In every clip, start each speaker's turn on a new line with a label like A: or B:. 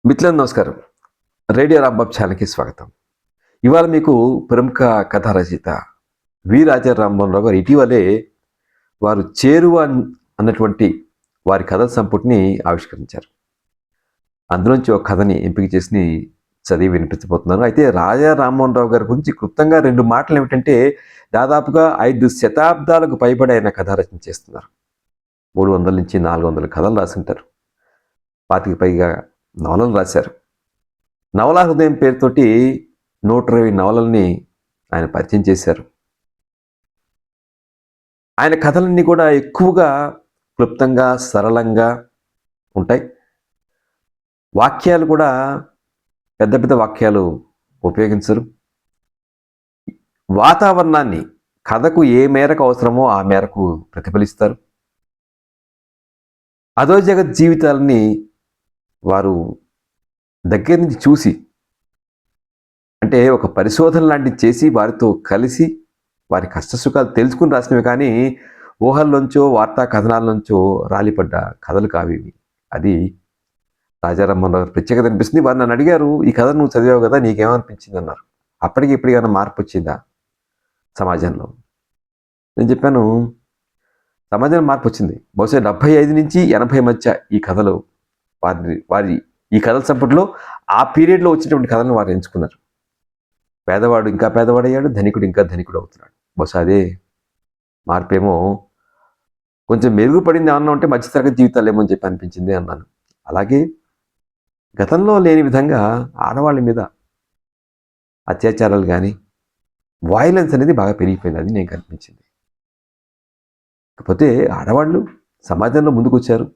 A: మిత్రులకు నమస్కారం. రేడియో రాంబాబు ఛానల్‌కి స్వాగతం. ఇవాళ మీకు ప్రముఖ కథా రచయిత రాజా రామ్మోహన్ రావు గారు ఇటీవలే వారు 'చేరువ' అన్నటువంటి వారి కథల సంపుటిని ఆవిష్కరించారు. అందులోంచి ఒక కథని ఎంపిక చేసి చదివి వినిపించబోతున్నాను. అయితే రాజా రామ్మోహన్ రావు గారి గురించి క్లుప్తంగా 2 మాటలు ఏమిటంటే, దాదాపుగా 5 శతాబ్దాలకు పైబడి ఆయన కథా రచన చేస్తున్నారు. 300 నుంచి 400 కథలు రాసుంటారు. 25కి పైగా నవలలు రాశారు. నవలా హృదయం పేరుతోటి 120 నవలల్ని ఆయన పరిచయం చేశారు. ఆయన కథలన్నీ కూడా ఎక్కువగా క్లుప్తంగా, సరళంగా ఉంటాయి. వాక్యాలు కూడా పెద్ద పెద్ద వాక్యాలు ఉపయోగించరు. వాతావరణాన్ని కథకు ఏ మేరకు అవసరమో ఆ మేరకు ప్రతిఫలిస్తారు. అదో జగత్ జీవితాలని వారు దగ్గర నుంచి చూసి, అంటే ఒక పరిశోధన లాంటిది చేసి వారితో కలిసి వారి కష్టసుఖాలు తెలుసుకుని రాసినవి, కానీ ఊహల్లోంచో వార్తా కథనాల్లోంచో రాలిపడ్డ కథలు కావివి. అది రాజారామ్మోహన్ రావు ప్రత్యేకత అనిపిస్తుంది. వారు నన్ను అడిగారు, ఈ కథ నువ్వు చదివావు కదా, నీకేమనిపించింది అన్నారు. అప్పటికి ఇప్పుడు ఏమైనా మార్పు వచ్చిందా సమాజంలో? నేను చెప్పాను, సమాజంలో మార్పు వచ్చింది. బహుశా 75 నుంచి 80 మధ్య ఈ కథలు వారి ఈ కథల సంపుటిలో ఆ పీరియడ్లో వచ్చినటువంటి కథలను వారు ఎంచుకున్నారు. పేదవాడు ఇంకా పేదవాడయ్యాడు, ధనికుడు ఇంకా ధనికుడు అవుతున్నాడు. బహుశా అదే మార్పేమో. కొంచెం మెరుగుపడింది ఏమన్నా ఉంటే మధ్యతరగతి జీవితాలు ఏమో అని చెప్పి అనిపించింది అన్నాను. అలాగే గతంలో లేని విధంగా ఆడవాళ్ళ మీద అత్యాచారాలు కానీ వాయిలెన్స్ అనేది బాగా పెరిగిపోయింది. అది నేను కనిపించింది. కాకపోతే ఆడవాళ్ళు సమాజంలో ముందుకు వచ్చారు,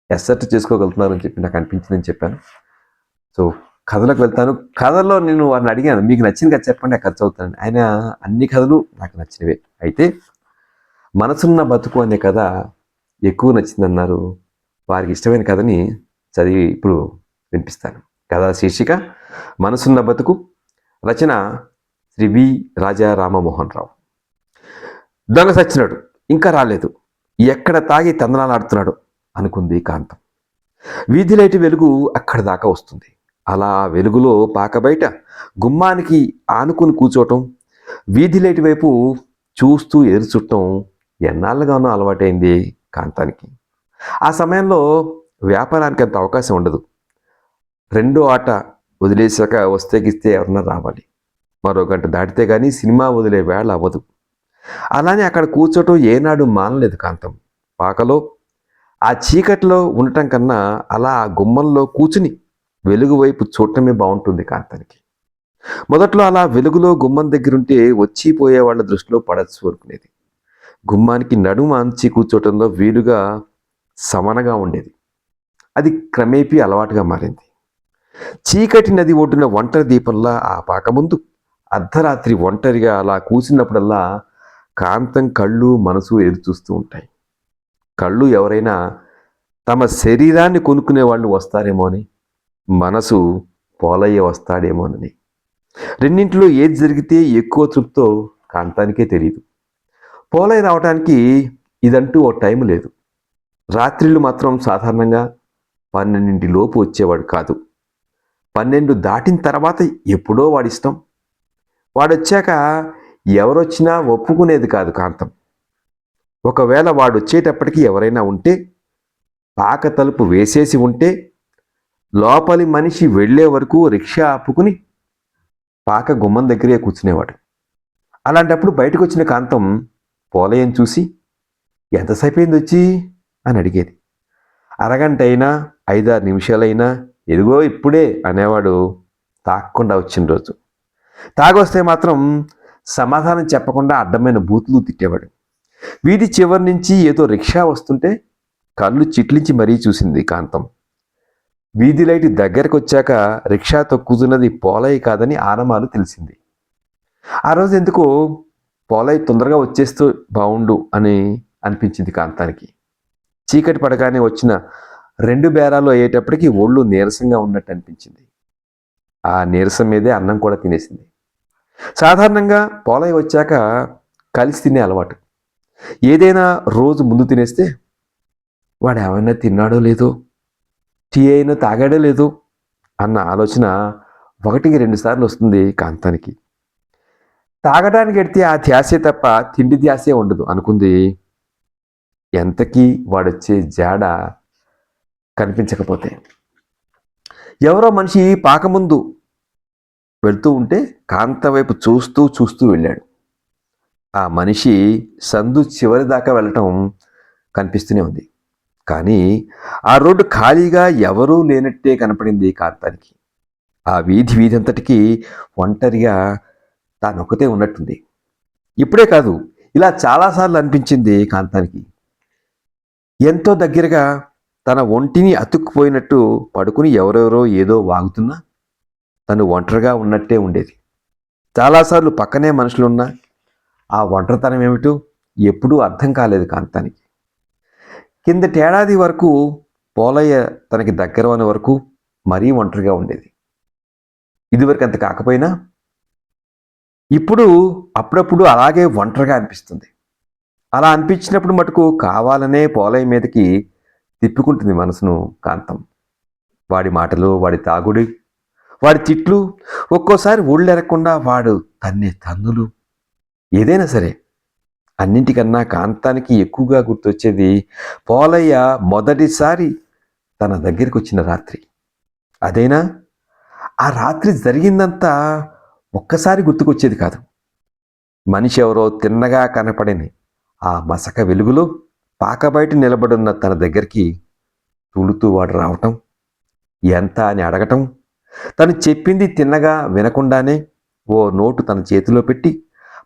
A: ఎస్సర్ట్ చేసుకోగలుగుతున్నారని చెప్పి నాకు అనిపించిందని చెప్పాను. సో కథలకు వెళ్తాను. కథల్లో నేను వారిని అడిగాను, మీకు నచ్చిన కథ చెప్పండి, ఆ కథ చదువుతాను. ఆయన అన్ని కథలు నాకు నచ్చినవే. అయితే మనసున్న బతుకు అనే కథ ఎక్కువ నచ్చిందన్నారు. వారికి ఇష్టమైన కథని చదివి ఇప్పుడు వినిపిస్తాను. కథ శీర్షిక మనసున్న బతుకు, రచన శ్రీ రాజా రామ్మోహన్ రావు. దొంగ సచ్చినాడు, ఇంకా రాలేదు, ఎక్కడ తాగి తందనాలాడుతున్నాడు అనుకుంది కాంతం. వీధి లైట్ వెలుగు అక్కడి దాకా వస్తుంది. అలా వెలుగులో పాక బయట గుమ్మానికి ఆనుకుని కూర్చోవటం, వీధి లైట్ వైపు చూస్తూ ఎదురు చుట్టం ఎన్నాళ్ళుగానో అలవాటైంది కాంతానికి. ఆ సమయంలో వ్యాపారానికి అంత అవకాశం ఉండదు. రెండో ఆట వదిలేసాక వస్తే గిస్తే ఎవరన్నా రావాలి. మరో గంట దాటితే కానీ సినిమా వదిలే వేళ అవ్వదు. అలానే అక్కడ కూర్చోటం ఏనాడు మానలేదు కాంతం. పాకలో ఆ చీకట్లో ఉండటం కన్నా అలా ఆ గుమ్మంలో కూర్చుని వెలుగు వైపు చూడటమే బాగుంటుంది కాంతానికి. మొదట్లో అలా వెలుగులో గుమ్మం దగ్గరుంటే వచ్చిపోయే వాళ్ళ దృష్టిలో పడచ్చు అనుకునేది. గుమ్మానికి నడుము అంచి కూర్చోటంలో వీలుగా సమానంగా ఉండేది. అది క్రమేపీ అలవాటుగా మారింది. చీకటి నది ఒడ్డున ఒంటరి దీపంలా ఆ పాక ముందు అర్ధరాత్రి ఒంటరిగా అలా కూర్చున్నప్పుడల్లా కాంతం కళ్ళు మనసు ఎదురు చూస్తూ ఉంటాయి. కళ్ళు ఎవరైనా తమ శరీరాన్ని కొనుక్కునే వాళ్ళు వస్తారేమో అని, మనసు పోలయ్య వస్తాడేమోనని. రెండింటిలో ఏది జరిగితే ఎక్కువ తృప్తో కాంతానికే తెలియదు. పోలయ్య రావడానికి ఇదంటూ ఓ టైం లేదు. రాత్రిళ్ళు మాత్రం సాధారణంగా 12 లోపు వచ్చేవాడు కాదు. 12 దాటిన తర్వాత ఎప్పుడో వాడిష్టం. వాడొచ్చాక ఎవరొచ్చినా ఒప్పుకునేది కాదు కాంతం. ఒకవేళ వాడొచ్చేటప్పటికి ఎవరైనా ఉంటే, పాక తలుపు వేసేసి ఉంటే, లోపలి మనిషి వెళ్లే వరకు రిక్షా ఆపుకుని పాక గుమ్మం దగ్గరే కూర్చునేవాడు. అలాంటప్పుడు బయటకు వచ్చిన కాంతం పోలయ్యం చూసి, ఎంతసేపు అయింది వచ్చి అని అడిగేది. అరగంట అయినా 5-6 నిమిషాలైనా, ఎదుగో ఇప్పుడే అనేవాడు తాక్కుండా వచ్చిన రోజు. తాగొస్తే మాత్రం సమాధానం చెప్పకుండా అడ్డమైన బూతులు తిట్టేవాడు. వీధి చివరి నుంచి ఏదో రిక్షా వస్తుంటే కళ్ళు చిట్లించి మరీ చూసింది కాంతం. వీధి లైట్ దగ్గరకు వచ్చాక రిక్షా తొక్కుతున్నది పోలయ్య కాదని ఆనమాలు తెలిసింది. ఆ రోజు ఎందుకో పోలయ్య తొందరగా వచ్చేస్తూ బావుండు అని అనిపించింది కాంతానికి. చీకటి పడగానే వచ్చిన 2 బేరాలు అయ్యేటప్పటికి ఒళ్ళు నీరసంగా ఉన్నట్టు అనిపించింది. ఆ నీరసం మీదే అన్నం కూడా తినేసింది. సాధారణంగా పోలయ్య వచ్చాక కలిసి తినే అలవాటు. ఏదైనా రోజు ముందు తినేస్తే వాడు ఏమైనా తిన్నాడో లేదో టీ అయినా తాగాడో లేదో అన్న ఆలోచన 1-2 సార్లు వస్తుంది కాంతానికి. తాగడానికి ఎడితే ఆ ధ్యాసే తప్ప తిండి ధ్యాసే ఉండదు అనుకుంది. ఎంతకీ వాడొచ్చే జాడ కనిపించకపోతే. ఎవరో మనిషి పాక ముందు వెళ్తూ ఉంటే కాంత వైపు చూస్తూ చూస్తూ వెళ్ళాడు. ఆ మనిషి సందు చివరి దాకా వెళ్ళటం కనిపిస్తూనే ఉంది. కానీ ఆ రోడ్డు ఖాళీగా ఎవరూ లేనట్టే కనపడింది కాంతానికి. ఆ వీధంతటికి ఒంటరిగా తానొక్కతే ఉన్నట్టుంది. ఇప్పుడే కాదు, ఇలా చాలాసార్లు అనిపించింది కాంతానికి. ఎంతో దగ్గరగా తన ఒంటిని అతుక్కుపోయినట్టు పడుకుని ఎవరెవరో ఏదో వాగుతున్నా తను ఒంటరిగా ఉన్నట్టే ఉండేది. చాలాసార్లు పక్కనే మనుషులున్నా ఆ ఒంటరితనం ఏమిటో ఎప్పుడూ అర్థం కాలేదు కాంతానికి. కిందటేడాది వరకు పోలయ్య తనకి దగ్గరవని వరకు మరీ ఒంటరిగా ఉండేది. ఇదివరకు అంత కాకపోయినా ఇప్పుడు అప్పుడప్పుడు అలాగే ఒంటరిగా అనిపిస్తుంది. అలా అనిపించినప్పుడు మటుకు కావాలనే పోలయ్య మీదకి తిప్పుకుంటుంది మనసును కాంతం. వాడి మాటలు, వాడి తాగుడు, వాడి తిట్లు, ఒక్కోసారి ఒళ్ళెరగకుండా వాడు తన్నే తన్నులు, ఏదైనా సరే అన్నింటికన్నా కాంతానికి ఎక్కువగా గుర్తొచ్చేది పోలయ్య మొదటిసారి తన దగ్గరికి వచ్చిన రాత్రి. అదైనా ఆ రాత్రి జరిగిందంతా ఒక్కసారి గుర్తుకొచ్చేది కాదు. మనిషి ఎవరో తిన్నగా కనపడని ఆ మసక వెలుగులో పాక బయట నిలబడున్న తన దగ్గరికి తూలుతూ వాడు రావటం, ఎంత అని అడగటం, తను చెప్పింది తిన్నగా వినకుండానే ఓ నోటు తన చేతిలో పెట్టి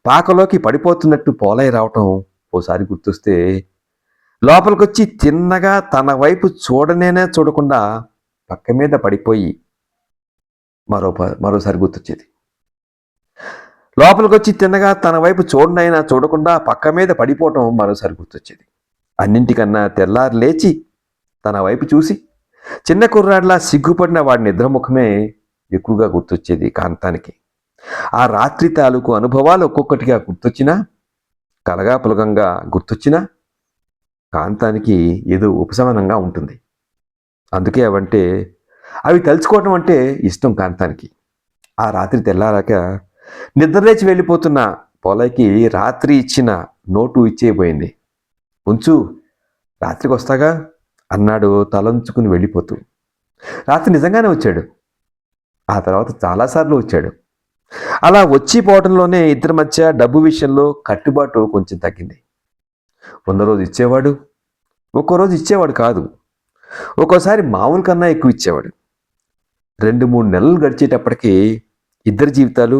A: పాకలోకి పడిపోతున్నట్టు పోలయ్య రావటం ఓసారి గుర్తొస్తే లోపలికొచ్చి తిన్నగా తన వైపు చూడనేనే చూడకుండా పక్క మీద పడిపోయి మరోసారి గుర్తొచ్చేది. లోపలికొచ్చి తిన్నగా తన వైపు చూడనైనా చూడకుండా పక్క మీద పడిపోవటం మరోసారి గుర్తొచ్చేది. అన్నింటికన్నా తెల్లారి లేచి తన వైపు చూసి చిన్న కుర్రాడిలా సిగ్గుపడిన వాడి నిద్రముఖమే ఎక్కువగా గుర్తొచ్చేది కాంతానికి. ఆ రాత్రి తాలూకు అనుభవాలు ఒక్కొక్కటిగా గుర్తొచ్చినా, కలగా పులగంగా గుర్తొచ్చినా కాంతానికి ఏదో ఉపశమనంగా ఉంటుంది. అందుకే అవి తలుచుకోవటం అంటే ఇష్టం కాంతానికి. ఆ రాత్రి తెల్లారాక నిద్రలేచి వెళ్ళిపోతున్న పోలయ్యకి రాత్రి ఇచ్చిన నోటు ఇచ్చేయబోయింది. ఉంచు, రాత్రికి వస్తాగా అన్నాడు తలంచుకుని వెళ్ళిపోతూ. రాత్రి నిజంగానే వచ్చాడు. ఆ తర్వాత చాలాసార్లు వచ్చాడు. అలా వచ్చిపోవడంలోనే ఇద్దరి మధ్య డబ్బు విషయంలో కట్టుబాటు కొంచెం తగ్గింది. రోజు ఇచ్చేవాడు, ఒక్కో రోజు ఇచ్చేవాడు కాదు. ఒక్కోసారి మామూలు కన్నా ఎక్కువ ఇచ్చేవాడు. 2-3 నెలలు గడిచేటప్పటికి ఇద్దరి జీవితాలు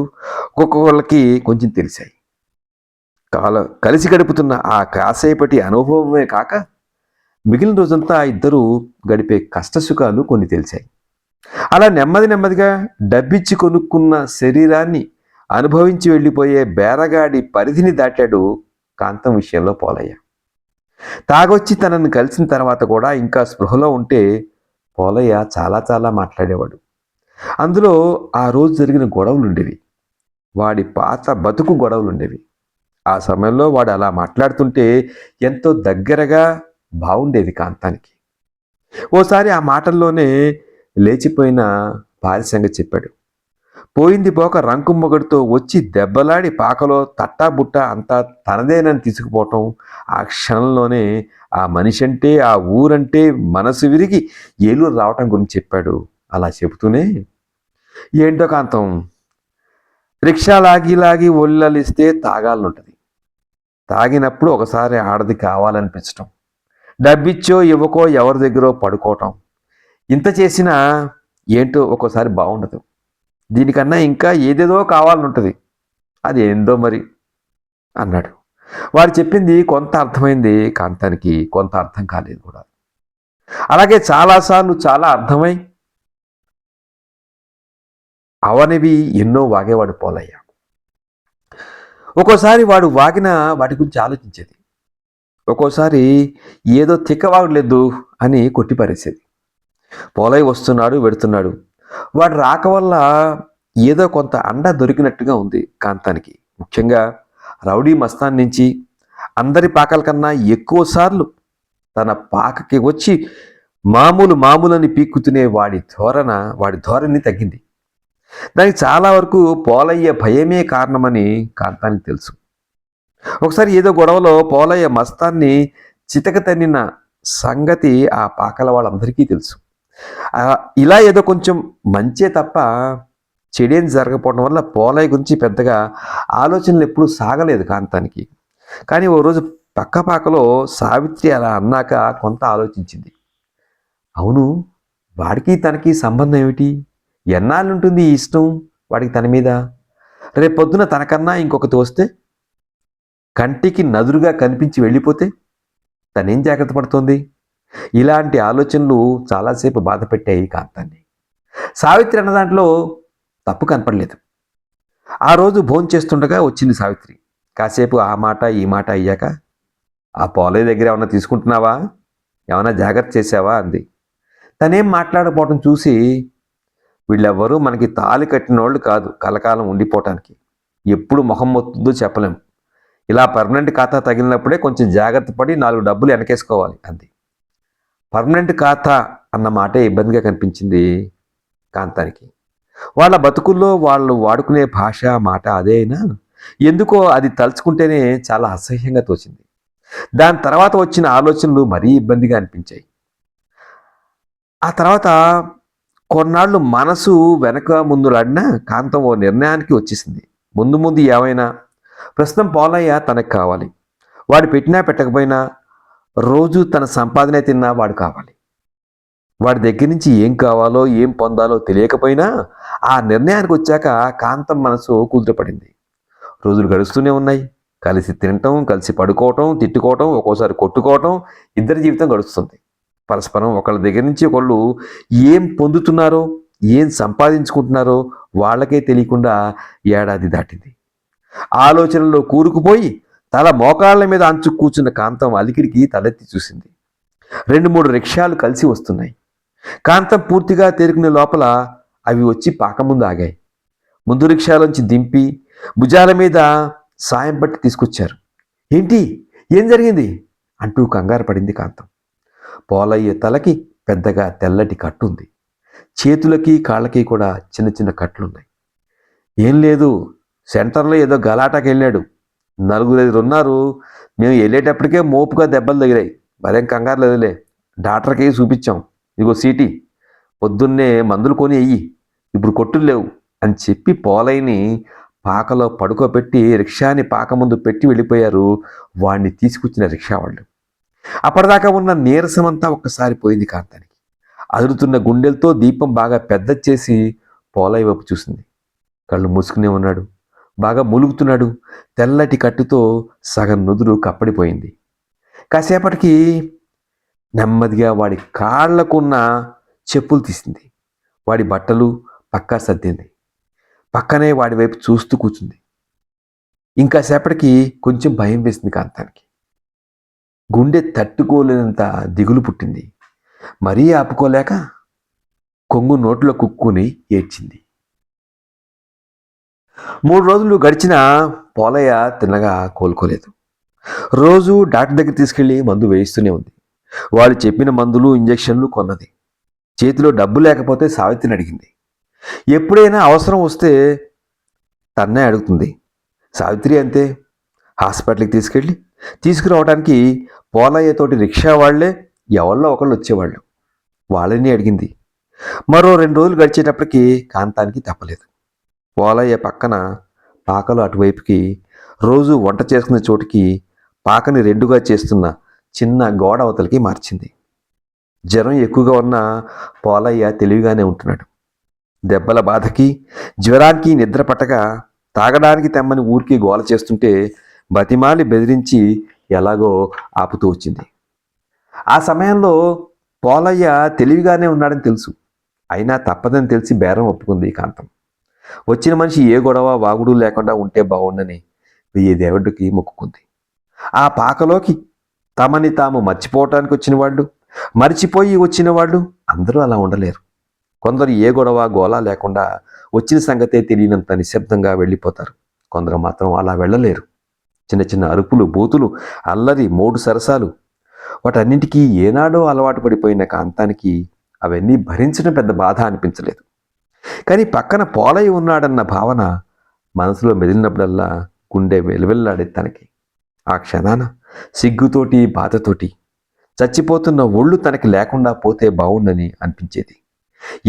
A: ఒక్కొక్కళ్ళకి కొంచెం తెలిసాయి. కలిసి గడుపుతున్న ఆ కాసేపటి అనుభవమే కాక మిగిలిన రోజంతా ఇద్దరు గడిపే కష్టసుఖాలు కొన్ని తెలిసాయి. అలా నెమ్మదిగా డబ్బిచ్చి కొనుక్కున్న శరీరాన్ని అనుభవించి వెళ్ళిపోయే బేరగాడి పరిధిని దాటాడు కాంతం విషయంలో పోలయ్య. తాగొచ్చి తనని కలిసిన తర్వాత కూడా ఇంకా స్పృహలో ఉంటే పోలయ్య చాలా మాట్లాడేవాడు. అందులో ఆ రోజు జరిగిన గొడవలుండేవి, వాడి పాత బతుకు గొడవలుండేవి. ఆ సమయంలో వాడు అలా మాట్లాడుతుంటే ఎంతో దగ్గరగా బాగుండేది కాంతానికి. ఓసారి ఆ మాటల్లోనే లేచిపోయిన భార్య సంగతి చెప్పాడు. పోయింది పోక రంకు మొగడితో వచ్చి దెబ్బలాడి పాకలో తట్టాబుట్ట అంతా తనదేనని తీసుకుపోవటం, ఆ క్షణంలోనే ఆ మనిషి అంటే, ఆ ఊరంటే మనసు విరిగి ఏలూరు రావటం గురించి చెప్పాడు. అలా చెబుతూనే, ఏంటో కాంతం, రిక్షా లాగి ఒళ్ళలిస్తే తాగాలనుంటుంది. తాగినప్పుడు ఒకసారి ఆడది కావాలనిపించటం, డబ్బిచ్చో ఇవ్వకో ఎవరి దగ్గరో పడుకోవటం, ఇంత చేసినా ఏంటో ఒక్కోసారి బాగుండదు. దీనికన్నా ఇంకా ఏదేదో కావాలనుంటుంది, అది ఏందో మరి అన్నాడు. వాడు చెప్పింది కొంత అర్థమైంది కాంతానికి, కొంత అర్థం కాలేదు కూడా. అలాగే చాలాసార్లు చాలా అర్థమై అవనివి ఎన్నో వాగేవాడు పోలయ్య. ఒక్కోసారి వాడు వాగిన వాటి గురించి ఆలోచించేది. ఒక్కోసారి ఏదో తిక్కవాగలేదు అని కొట్టిపారేసేది. పోలయ్య వస్తున్నాడు వెడుతున్నాడు, వాడు రాక వల్ల ఏదో కొంత అండ దొరికినట్టుగా ఉంది కాంతానికి. ముఖ్యంగా రౌడీ మస్తాన్ నుంచి అందరి పాకల కన్నా ఎక్కువ సార్లు తన పాకకి వచ్చి మామూలని పీక్కుతునే వాడి ధోరణి తగ్గింది. దానికి చాలా వరకు పోలయ్య భయమే కారణమని కాంతానికి తెలుసు. ఒకసారి ఏదో గొడవలో పోలయ్య మస్తాన్ని చితక తన్నిన సంగతి ఆ పాకల వాళ్ళందరికీ తెలుసు. ఇలా ఏదో కొంచెం మంచే తప్ప చెడేం జరగకపోవడం వల్ల పోలయ్య గురించి పెద్దగా ఆలోచనలు ఎప్పుడూ సాగలేదు కాంతానికి. కానీ ఓ రోజు పక్కపాకలో సావిత్రి అలా అన్నాక కొంత ఆలోచించింది. అవును, వాడికి తనకి సంబంధం ఏమిటి? ఎన్నాళ్ళుంటుంది ఈ ఇష్టం వాడికి తన మీద? రేపొద్దున తనకన్నా ఇంకొకటి వస్తే, కంటికి నదురుగా కనిపించి వెళ్ళిపోతే తనేం జాగ్రత్త పడుతోంది? ఇలాంటి ఆలోచనలు చాలాసేపు బాధ పెట్టాయి కాంతాన్ని. సావిత్రి అన్న దాంట్లో తప్పు కనపడలేదు. ఆ రోజు భోంచేస్తుండగా వచ్చింది సావిత్రి. కాసేపు ఆ మాట ఈ మాట అయ్యాక, ఆ పోలయ్య దగ్గర ఏమన్నా తీసుకుంటున్నావా, ఏమన్నా జాగ్రత్త చేసావా అంది. తనేం మాట్లాడకపోవటం చూసి, వీళ్ళెవ్వరూ మనకి తాళి కట్టినోళ్ళు కాదు కలకాలం ఉండిపోవటానికి. ఎప్పుడు మొహం మొత్తుందో చెప్పలేం. ఇలా పర్మనెంట్ ఖాతా తగిలినప్పుడే కొంచెం జాగ్రత్త పడి 4 డబ్బులు వెనకేసుకోవాలి అంది. పర్మనెంట్ ఖాతా అన్న మాటే ఇబ్బందిగా కనిపించింది కాంతానికి. వాళ్ళ బతుకుల్లో వాళ్ళు వాడుకునే భాష మాట అదే అయినా ఎందుకో అది తలుచుకుంటేనే చాలా అసహ్యంగా తోచింది. దాని తర్వాత వచ్చిన ఆలోచనలు మరీ ఇబ్బందిగా అనిపించాయి. ఆ తర్వాత కొన్నాళ్ళు మనసు వెనక ముందులాడినా కాంతం ఓ నిర్ణయానికి వచ్చేసింది. ముందు ఏమైనా ప్రస్తుతం పోలయ్య తనకు కావాలి. వాడు పెట్టినా పెట్టకపోయినా రోజు తన సంపాదనే తిన్నా వాడు కావాలి. వాడి దగ్గర నుంచి ఏం కావాలో ఏం పొందాలో తెలియకపోయినా ఆ నిర్ణయానికి వచ్చాక కాంతం మనసు కుదుటపడింది. రోజులు గడుస్తూనే ఉన్నాయి. కలిసి తినటం, కలిసి పడుకోవటం, తిట్టుకోవటం, ఒక్కోసారి కొట్టుకోవటం, ఇద్దరి జీవితం గడుస్తుంది. పరస్పరం ఒకళ్ళ దగ్గర నుంచి ఒకళ్ళు ఏం పొందుతున్నారో ఏం సంపాదించుకుంటున్నారో వాళ్ళకే తెలియకుండా ఏడాది దాటింది. ఆలోచనల్లో కూరుకుపోయి తల మోకాళ్ళ మీద అంచు కూర్చున్న కాంతం అలికిడికి తలెత్తి చూసింది. 2-3 రిక్షాలు కలిసి వస్తున్నాయి. కాంతం పూర్తిగా తేరుకునే లోపల అవి వచ్చి పాక ముందు ఆగాయి. ముందు రిక్షాలోంచి దింపి భుజాల మీద సాయం పట్టి తీసుకొచ్చారు. ఏంటి, ఏం జరిగింది అంటూ కంగారు పడింది కాంతం. పోలయ్య తలకి పెద్దగా తెల్లటి కట్టుంది. చేతులకి కాళ్ళకి కూడా చిన్న చిన్న కట్లున్నాయి. ఏం లేదు, సెంటర్లో ఏదో గలాటాకి వెళ్ళాడు. 4-5 ఉన్నారు. మేము వెళ్ళేటప్పటికే మోపుగా దెబ్బలు తగిలాయి. మరేం కంగారు లేదులే, డాక్టర్కి చూపించాం. ఇదిగో సీటీ, పొద్దున్నే మందులు కొని వెయ్యి, ఇప్పుడు కొట్టులు లేవు అని చెప్పి పోలయ్యని పాకలో పడుకోబెట్టి రిక్షాని పాక ముందు పెట్టి వెళ్ళిపోయారు వాడిని తీసుకొచ్చిన రిక్షా వాళ్ళు. అప్పటిదాకా ఉన్న నీరసమంతా ఒక్కసారి పోయింది కాంతానికి. అదురుతున్న గుండెలతో దీపం బాగా పెద్ద చేసి పోలయ్య వైపు చూసింది. కళ్ళు మూసుకునే ఉన్నాడు. బాగా మూలుగుతున్నాడు. తెల్లటి కట్టుతో సగం నుదురు కప్పడిపోయింది. కాసేపటికి నెమ్మదిగా వాడి కాళ్లకున్న చెప్పులు తీసింది. వాడి బట్టలు పక్కా సర్దింది. పక్కనే వాడి వైపు చూస్తూ కూర్చుంది. ఇంకాసేపటికి కొంచెం భయం వేసింది కాంతానికి. గుండె తట్టుకోలేనంత దిగులు పుట్టింది. మరీ ఆపుకోలేక కొంగు నోట్లో కుక్కుని ఏడ్చింది. 3 రోజులు గడిచినా పోలయ్య తిన్నగా కోలుకోలేదు. రోజు డాక్టర్ దగ్గర తీసుకెళ్లి మందు వేయిస్తూనే ఉంది. వాళ్ళు చెప్పిన మందులు ఇంజెక్షన్లు కొన్నది. చేతిలో డబ్బు లేకపోతే సావిత్రిని అడిగింది. ఎప్పుడైనా అవసరం వస్తే తన్నే అడుగుతుంది. సావిత్రి అంతే. హాస్పిటల్కి తీసుకురావడానికి పోలయ్యతోటి రిక్షా వాళ్లే ఎవరిలో ఒకళ్ళు వచ్చేవాళ్ళు. వాళ్ళని అడిగింది. మరో 2 రోజులు గడిచేటప్పటికి కాంతానికి తప్పలేదు. పోలయ్య పక్కన పాకలు అటువైపుకి, రోజు వంట చేసుకునే చోటికి పాకని 2గా చేస్తున్న చిన్న గోడ అవతలికి మార్చింది. జ్వరం ఎక్కువగా ఉన్న పోలయ్య తెలివిగానే ఉంటున్నాడు. దెబ్బల బాధకి జ్వరానికి నిద్ర పట్టక తాగడానికి తెమ్మని ఊరికి గోల చేస్తుంటే బతిమాలి బెదిరించి ఎలాగో ఆపుతూ వచ్చింది. ఆ సమయంలో పోలయ్య తెలివిగానే ఉన్నాడని తెలుసు. అయినా తప్పదని తెలిసి బేరం ఒప్పుకుంది కాంతం. వచ్చిన మనిషి ఏ గొడవ వాగుడు లేకుండా ఉంటే బాగుండని 1000 దేవుడికి మొక్కుకుంది. ఆ పాకలోకి తమని తాము మర్చిపోవటానికి వచ్చిన వాళ్ళు, మర్చిపోయి వచ్చిన వాళ్ళు అందరూ అలా ఉండలేరు. కొందరు ఏ గొడవ గోలా లేకుండా వచ్చిన సంగతే తెలియనంత నిశ్శబ్దంగా వెళ్ళిపోతారు. కొందరు మాత్రం అలా వెళ్ళలేరు. చిన్న చిన్న అరుపులు, బూతులు, అల్లరి, 3 సరసాలు, వాటన్నింటికీ ఏనాడో అలవాటు పడిపోయిన కాంతానికి అవన్నీ భరించడం పెద్ద బాధ అనిపించలేదు. కానీ పక్కన పోలయ్య ఉన్నాడన్న భావన మనసులో మెదిలినప్పుడల్లా గుండె వెలువెల్లాడేది తనకి. ఆ క్షణాన సిగ్గుతోటి బాధతోటి చచ్చిపోతున్న ఒళ్ళు తనకి లేకుండా పోతే బావుండని అనిపించేది.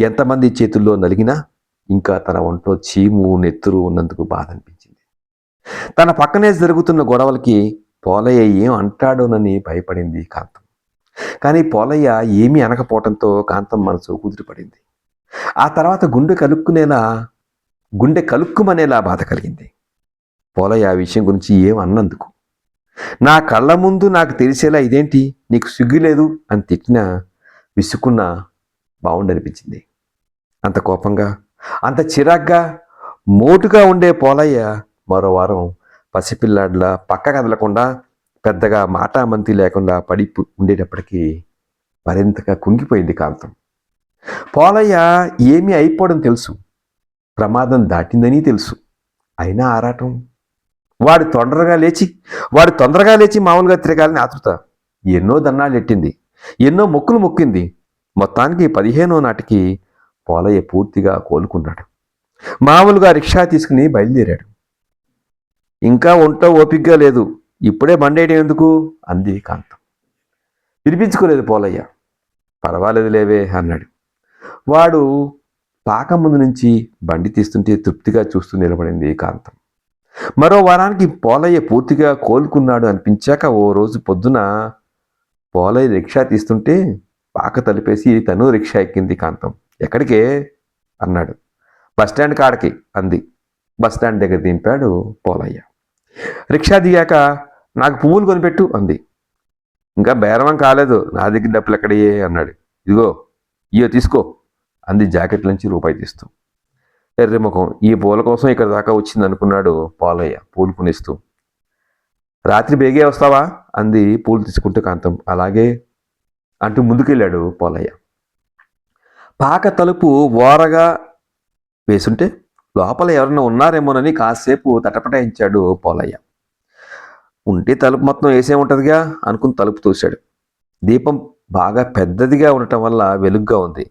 A: ఎంతమంది చేతుల్లో నలిగినా ఇంకా తన ఒంట్లో చీము నెత్తురు ఉన్నందుకు బాధ అనిపించింది. తన పక్కనే జరుగుతున్న గొడవలకి పోలయ్య ఏం అంటాడోనని భయపడింది కాంతం. కానీ పోలయ్య ఏమీ అనకపోవడంతో కాంతం మనసు కుదిరిపడింది. ఆ తర్వాత గుండె కలుక్కుమనేలా బాధ కలిగింది. పోలయ్య ఆ విషయం గురించి ఏం అన్నందుకు. నా కళ్ళ ముందు నాకు తెలిసేలా ఇదేంటి నీకు సిగ్గులేదు అని తిట్టినా విసుక్కున్నా బాగుండనిపించింది. అంత కోపంగా అంత చిరాగ్గా మోటుగా ఉండే పోలయ్య మరో వారం పసిపిల్లాడ్లా పక్క కదలకుండా పెద్దగా మాటామంతి లేకుండా పడి ఉండేటప్పటికీ మరింతగా కుంగిపోయింది కాంతం. పోలయ్య ఏమీ అయిపోవడం తెలుసు, ప్రమాదం దాటిందని తెలుసు. అయినా ఆరాటం. వాడు తొందరగా లేచి మామూలుగా తిరగాలని ఆతృత. ఎన్నో దన్నాళ్ళు ఎట్టింది, ఎన్నో మొక్కులు మొక్కింది. మొత్తానికి 15వ నాటికి పోలయ్య పూర్తిగా కోలుకున్నాడు. మామూలుగా రిక్షా తీసుకుని బయలుదేరాడు. ఇంకా ఒంట్లో ఓపికగా లేదు, ఇప్పుడే బండేయడం ఎందుకు అంది కాంతం. వినిపించుకోలేదు పోలయ్య. పర్వాలేదు లేవే అన్నాడు. వాడు పాక ముందు నుంచి బండి తీస్తుంటే తృప్తిగా చూస్తూ నిలబడింది కాంతం. మరో వారానికి పోలయ్య పూర్తిగా కోలుకున్నాడు అనిపించాక ఓ రోజు పొద్దున పోలయ్య రిక్షా తీస్తుంటే పాక తలిపేసి తను రిక్షా ఎక్కింది కాంతం. ఎక్కడికే అన్నాడు. బస్టాండ్ కాడకి అంది. బస్టాండ్ దగ్గర దింపాడు పోలయ్య. రిక్షా దిగాక నాకు పువ్వులు కొనిపెట్టు అంది. ఇంకా బేరవం కాలేదు, నా దగ్గర డబ్బులు ఎక్కడయ్యే అన్నాడు. ఇయ్యో తీసుకో అంది జాకెట్ నుంచి రూపాయి తీస్తూ. ఎర్రముఖం, ఈ పూల కోసం ఇక్కడ దాకా వచ్చింది అనుకున్నాడు పోలయ్య పూలు కొనిస్తూ. రాత్రి బేగే వస్తావా అంది పూలు తీసుకుంటూ కాంతం. అలాగే అంటూ ముందుకెళ్ళాడు పోలయ్య. పాక తలుపు ఓరగా వేసుంటే లోపల ఎవరన్నా ఉన్నారేమోనని కాసేపు తటపటాయించాడు పోలయ్య. ఉంటే తలుపు మొత్తం వేసే ఉంటుందిగా అనుకుని తలుపు తోశాడు. దీపం బాగా పెద్దదిగా ఉండటం వల్ల వెలుగ్గా ఉంది.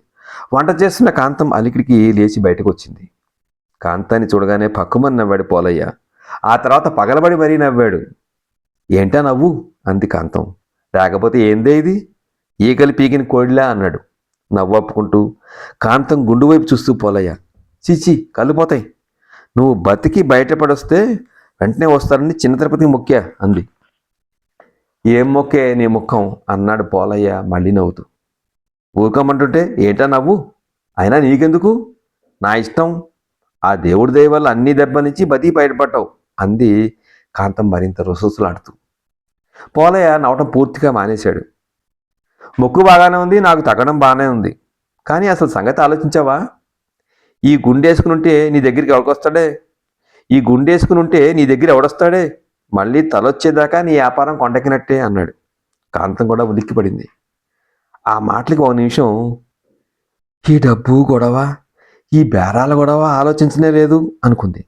A: వంట చేస్తున్న కాంతం అలికిడికి లేచి బయటకు వచ్చింది. కాంతాన్ని చూడగానే పక్కుమని నవ్వాడు పోలయ్య. ఆ తర్వాత పగలబడి మరీ నవ్వాడు. ఏంటా నవ్వు అంది కాంతం. లేకపోతే ఏందే ఇది, ఈగలు పీకిన కోడిలా అన్నాడు నవ్వు అప్పుకుంటూ. కాంతం గుండు వైపు చూస్తూ పోలయ్య, చీచి కళ్ళు పోతాయి, నువ్వు బతికి బయటపడొస్తే వెంటనే వస్తారని చిన్న తిరుపతికి మొక్కా అంది. ఏం మొక్కే నీ ముఖం అన్నాడు పోలయ్య మళ్ళీ నవ్వుతూ. ఊరుకోమంటుంటే ఏంటా నవ్వు, అయినా నీకెందుకు, నా ఇష్టం, ఆ దేవుడి దయ వల్ల అన్ని దెబ్బ నుంచి బతికి బయటపడ్డావు అంది కాంతం మరింత రుసరుసలాడుతూ. పోలయ్య నవ్వటం పూర్తిగా మానేశాడు. మొక్కు బాగానే ఉంది, నాకు తగ్గడం బాగానే ఉంది, కానీ అసలు సంగతి ఆలోచించావా? ఈ గుండేసుకుని ఉంటే నీ దగ్గరికి ఎవడొస్తాడే, మళ్ళీ తలొచ్చేదాకా నీ వ్యాపారం కొండెక్కినట్టే అన్నాడు. కాంతం కూడా ఉలిక్కిపడింది. ఆ మాటలకి ఒక నిమిషం ఈ డబ్బు గొడవ, ఈ బేరాల గొడవ ఆలోచించనే లేదు అనుకుంది.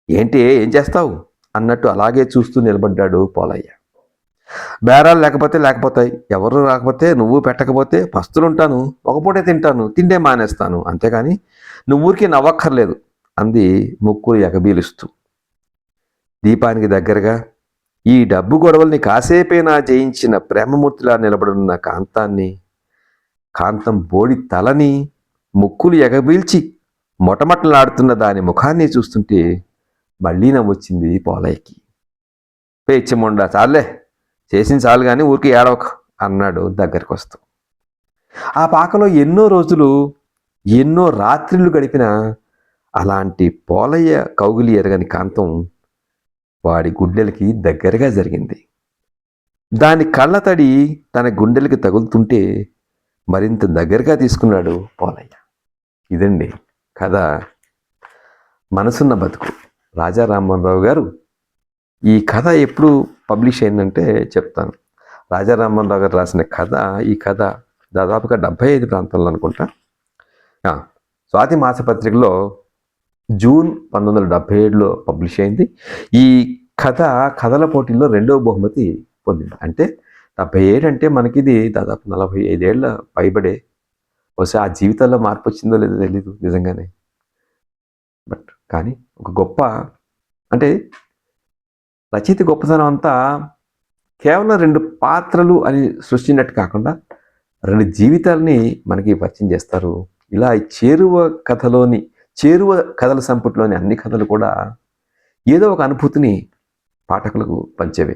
A: ఏంటి ఏం చేస్తావు అన్నట్టు అలాగే చూస్తూ నిలబడ్డాడు పోలయ్య. బేరాలు లేకపోతాయి, ఎవరు రాకపోతే నువ్వు పెట్టకపోతే పస్తులుంటాను, ఒక పూటే తింటాను, తిండే మానేస్తాను, అంతేగాని నువ్వూరికి నవ్వక్కర్లేదు అంది ముక్కులు ఎగబీలుస్తూ. దీపానికి దగ్గరగా ఈ డబ్బు గొడవల్ని కాసేపైనా జయించిన ప్రేమమూర్తిలా నిలబడున్న కాంతం బోడి తలని ముక్కులు ఎగబీల్చి మొటమొటలాడుతున్న దాని ముఖాన్ని చూస్తుంటే మళ్ళీ నవ్వొచ్చింది పోలయ్యకి. పేచ్చముండా, చాలే చేసిన చాలు కానీ ఊరికి ఏడవక అన్నాడు దగ్గరికి వస్తూ. ఆ పాకలో ఎన్నో రోజులు ఎన్నో రాత్రిళ్ళు గడిపిన అలాంటి పోలయ్య కౌగిలి ఎరగని కాంతం వాడి గుండెలకి దగ్గరగా జరిగింది. దాని కళ్ళ తడి తన గుండెలకి తగులుతుంటే మరింత దగ్గరగా తీసుకున్నాడు పోలయ్య. ఇదండి కథ మనసున్న బతుకు. రాజా రామ్మోహన్ గారు ఈ కథ ఎప్పుడు పబ్లిష్ అయిందంటే చెప్తాను. రాజా రామ్మోహన్ గారు రాసిన కథ, ఈ కథ దాదాపుగా 75 ప్రాంతంలో అనుకుంటా స్వాతి మాసపత్రికలో జూన్ 1977లో పబ్లిష్ అయింది. ఈ కథల పోటీల్లో 2వ బహుమతి పొందింది. అంటే 77 అంటే మనకి ఇది దాదాపు 45 ఏళ్ళ పైబడే. బహుశా ఆ జీవితాల్లో మార్పు వచ్చిందో లేదో తెలీదు నిజంగానే. బట్ కానీ ఒక గొప్ప అంటే రచయిత గొప్పతనం అంతా కేవలం 2 పాత్రలు అని సృష్టించినట్టు కాకుండా 2 జీవితాలని మనకి పరిచయం చేస్తారు. ఇలా ఈ చేరువ కథల సంపుటిలోని అన్ని కథలు కూడా ఏదో ఒక అనుభూతిని పాఠకులకు పంచేవి.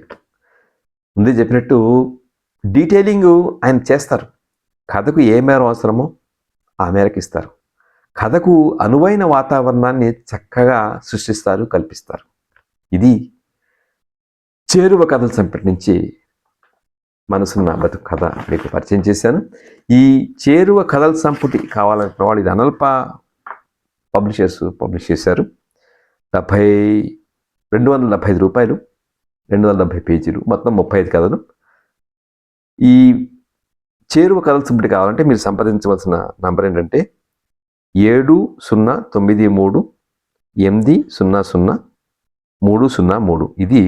A: ముందే చెప్పినట్టు డీటెయిలింగ్ ఆయన చేస్తారు. కథకు ఏ మేర అవసరమో ఆ మేరకు ఇస్తారు. కథకు అనువైన వాతావరణాన్ని చక్కగా సృష్టిస్తారు, కల్పిస్తారు. ఇది చేరువ కథల సంపుటి నుంచి మనసున్న బతుకు కథ మీకు పరిచయం చేశాను. ఈ చేరువ కథల సంపుటి కావాలనుకున్న వాళ్ళు ఇది అనల్ప పబ్లిషర్స్ పబ్లిష్ చేశారు. 275 రూపాయలు, 270 పేజీలు, మొత్తం 35 కథలు. ఈ చేరువ కథల సంపుటి కావాలంటే మీరు సంప్రదించవలసిన నంబర్ ఏంటంటే 709300300303. ఇది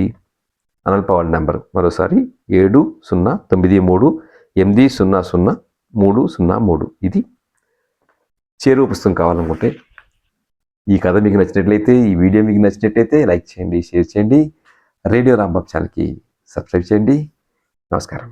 A: అనల్ప వాళ్ళ నెంబరు. మరోసారి 709300300303. ఇది చేరువ పుస్తకం కావాలనుకుంటే ఈ కథ మీకు నచ్చినట్లయితే, ఈ వీడియో మీకు నచ్చినట్లయితే లైక్ చేయండి, షేర్ చేయండి. రేడియో రాంబాబు ఛానల్కి సబ్స్క్రైబ్ చేయండి. నమస్కారం.